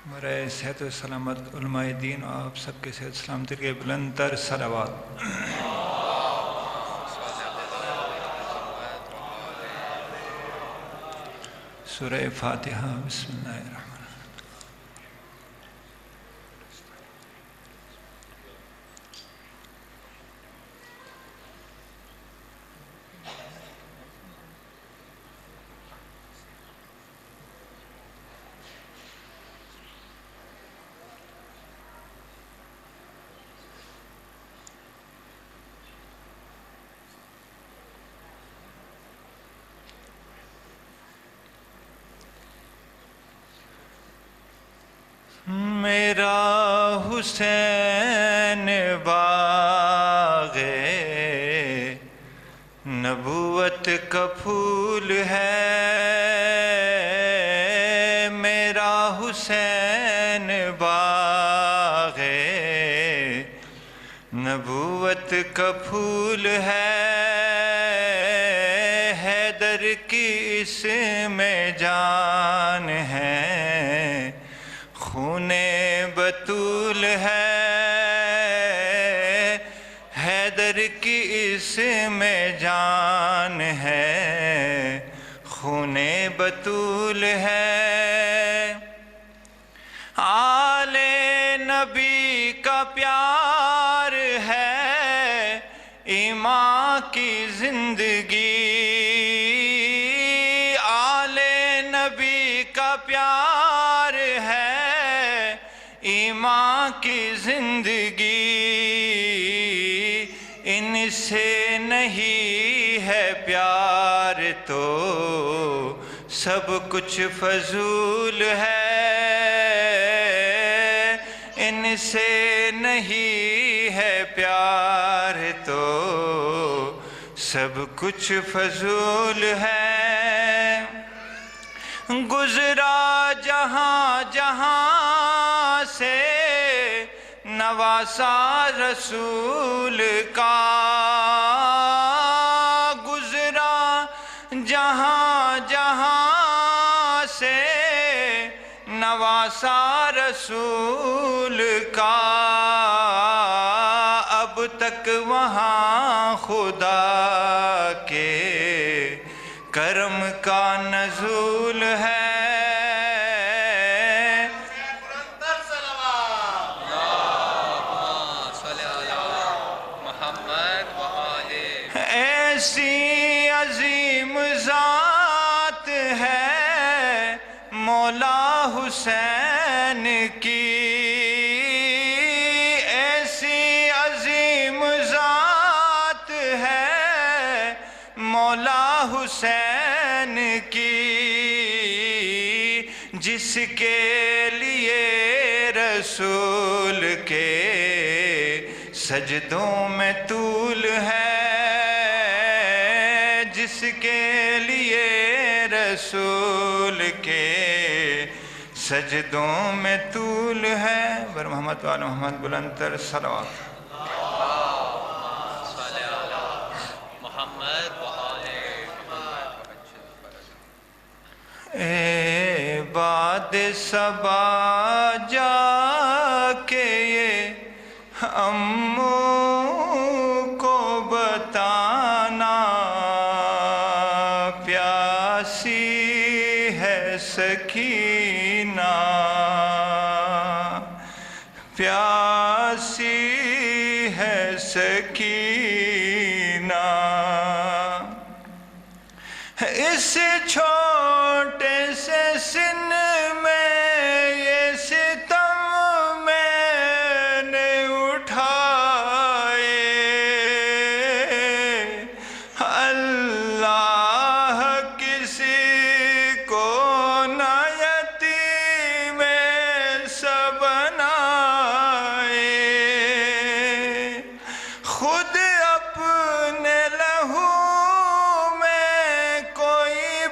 برائے صحت و سلامت علماء دین و آپ سب کے صحت سلامتی کے بلند تر صلوات۔ سورہ فاتحہ۔ بسم اللہ الرحمن الرحیم۔ میرا حسین باغ نبوت کا پھول ہے، میرا حسین باغ نبوت کا پھول ہے، حیدر کی اس میں جان ہے، خون بطول ہے، حیدر کی اس میں جان ہے، خون بطول ہے، آل نبی کا پیار ہے، ایمان کی زندگی، آل نبی کا پیار ہے، ایمان کی زندگی، ان سے نہیں ہے پیار تو سب کچھ فضول ہے، ان سے نہیں ہے پیار تو سب کچھ فضول ہے، گزرا جہاں جہاں سے نواسا رسول کا، گزرا جہاں جہاں سے نواسا رسول کا، اب تک وہاں خدا کے کرم کا نزول ہے، ایسی عظیم ذات ہے مولا حسین کی، ایسی عظیم ذات ہے مولا حسین کی، جس کے لیے رسول کے سجدوں میں طول ہے، جس کے لیے رسول کے سجدوں میں طول ہے، بر محمد وآل محمد بلند تر صلوات۔ اے باد صبا جا کے یہ امو کو بتانا، پیاسی ہے سکینہ، پیاسی ہے سکینہ، اس چھوٹے سے سن میں یہ ستم میں نے اٹھائے، اللہ کسی کو نہ یتیم سا بنائے، خود اپنے لہو میں کوئی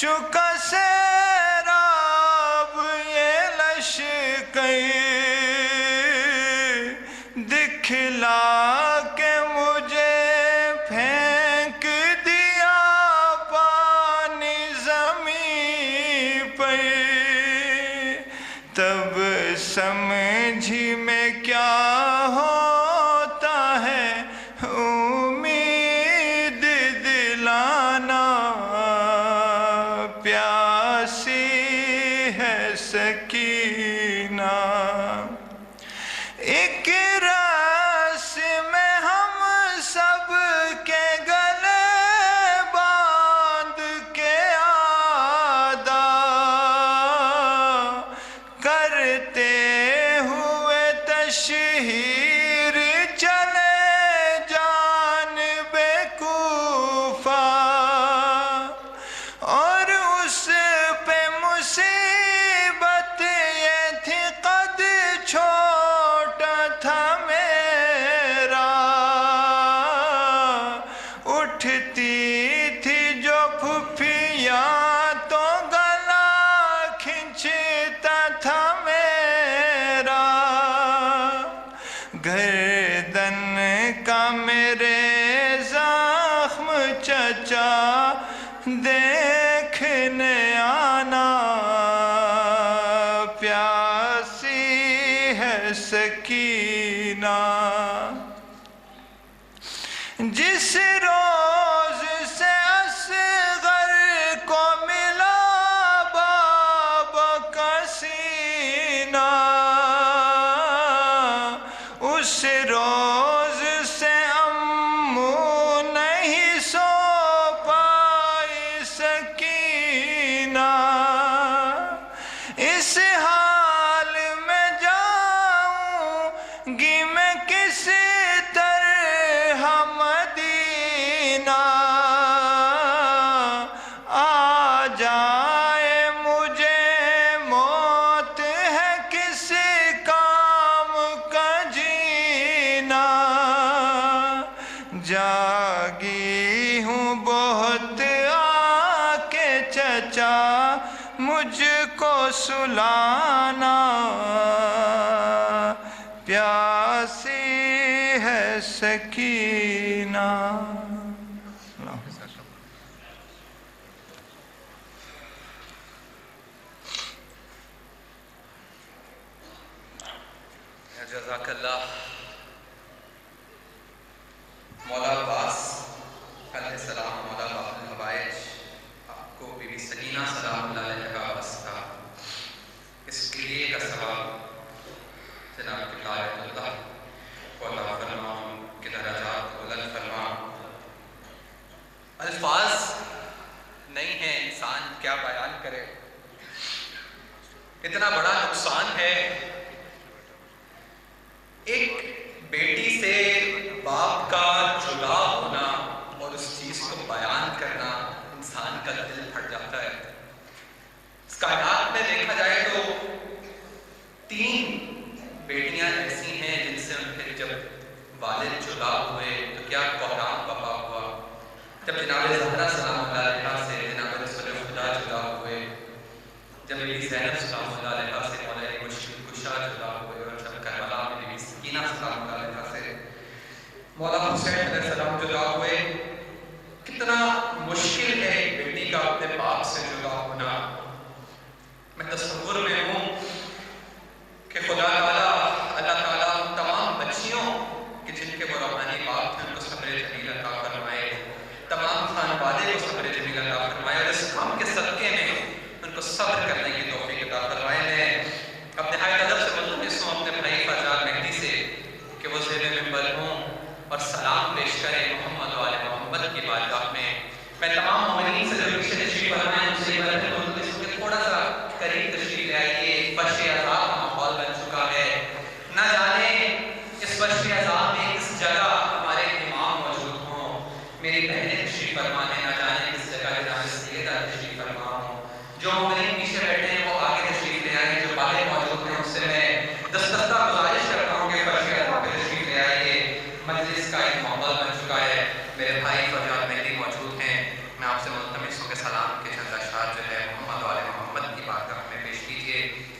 چکا سیراب یہ لشکر دکھلا کے مجھے پھینک دیا پانی زمین پر، تب سمجھی میں کیا ہوتا ہے امید دلانا، پیاسی ہے سکینہ۔ ایک رس میں ہم سب کے گلے باندھ کے آدا کرتے ہوئے تشہیر چلے جانب کوفہ، اور اس پہ مصیبت یہ تھی قد چھوٹا تھا میرا، اٹھتی تھی جو پھپھیاں تو گلا کھنچتا تھا میرا، گردن کا میرے زخم چچا دیکھنے آنا، پیاسی ہے سکینہ۔ جس روز سے اصغر کو ملا بابا کا سینہ، اس روز سے امو نہیں سو پائی سکینہ، اس حال میں جاؤں گی میں کس طرح مدینہ، آ جائے مجھے موت ہے کس کام کا جینا، جاگی ہوں بہت آ کے چچا مجھ کو سلانا، پیاسی ہے سکینہ۔ جزاک اللہ۔ مولا عباس علیہ السلام، مولا باب الحوائج، آپ کو بی بی سکینہ سلام اللہ علیہ کا واسطہ اس لیے کا ثواب جناب کی طاعت اللہ کو عطا فرما، ان کے درجات کو بلند فرما۔ الفاظ نہیں ہیں، انسان کیا بیان کرے، اتنا بڑا نقصان ہے ایک بیٹی سے باپ کا جدا ہونا، اور اس چیز کو بیان کرنا انسان کا دل پھٹ جاتا ہے۔ اس کائنات میں دیکھا جائے تو 3 بیٹیاں ایسی ہیں جن سے ان کے جب والد جدا ہوئے تو کیا کوہرام بپا ہوا۔ جب جناب زہرا سلام اللہ علیہ سے جناب رسول خدا جدا ہوئے، جب بی بی زینب سلام اللہ علیہ سے مولا مشکل کشا جدا ہوئے، اور جب کربلا میں بی بی سکینہ سلام اللہ علیہ سے مولا حسین علیہ السلام جدا ہوئے، کتنا مشکل ہے ایک بیٹی کا اپنے باپ سے جدا ہونا۔ میں تصور میں ہوں کہ خدا تعالیٰ، اللہ تعالیٰ ان تمام بچیوں کہ جن کے وہ روحانی باپ تھے ان کو صبر جمیل عطا فرمائے، تمام خانوادے کو صبر جمیل عطا فرمائے، اور اس کام کے صدقے میں ان کو صبر کرنے کی توفیق عطا فرمائے۔ میں اپنے نہایت ادب سے ملتمس ہوں اپنے بھائی فضال مہدی سے کہ وہ زیر منبر ہوں اور سلام پیش کریں محمد و آل محمد کی بارگاہ میں۔ میں تمام مومنین سے ضرور سے تشریف فرمائیں، ان سے ملتمس ہوں کہ تھوڑا سا قریب تشریف لے آئیے۔ فرش عذاب کا ماحول بن چکا ہے، نہ جانے اس فرش عذاب میں کس جگہ ہمارے امام موجود ہوں، میری بہنیں تشریف فرما ہیں، نہ جانے کس جگہ جناب سیدہ تشریف فرما ہوں۔ جو مومنین پیچھے بیٹھے ہیں وہ آگے تشریف لے آئیں، جو باہر موجود ہیں ان سے میں دستردہ گزارش کرتا ہوں کہ فرش عذاب پہ تشریف لے آئیے۔ مجلس کا ایک ماحول بن چکا ہے، میرے بھائی فضال مہدی موجود ہیں، میں آپ سے ملتمس ہوں کہ سلام کے چند اشعار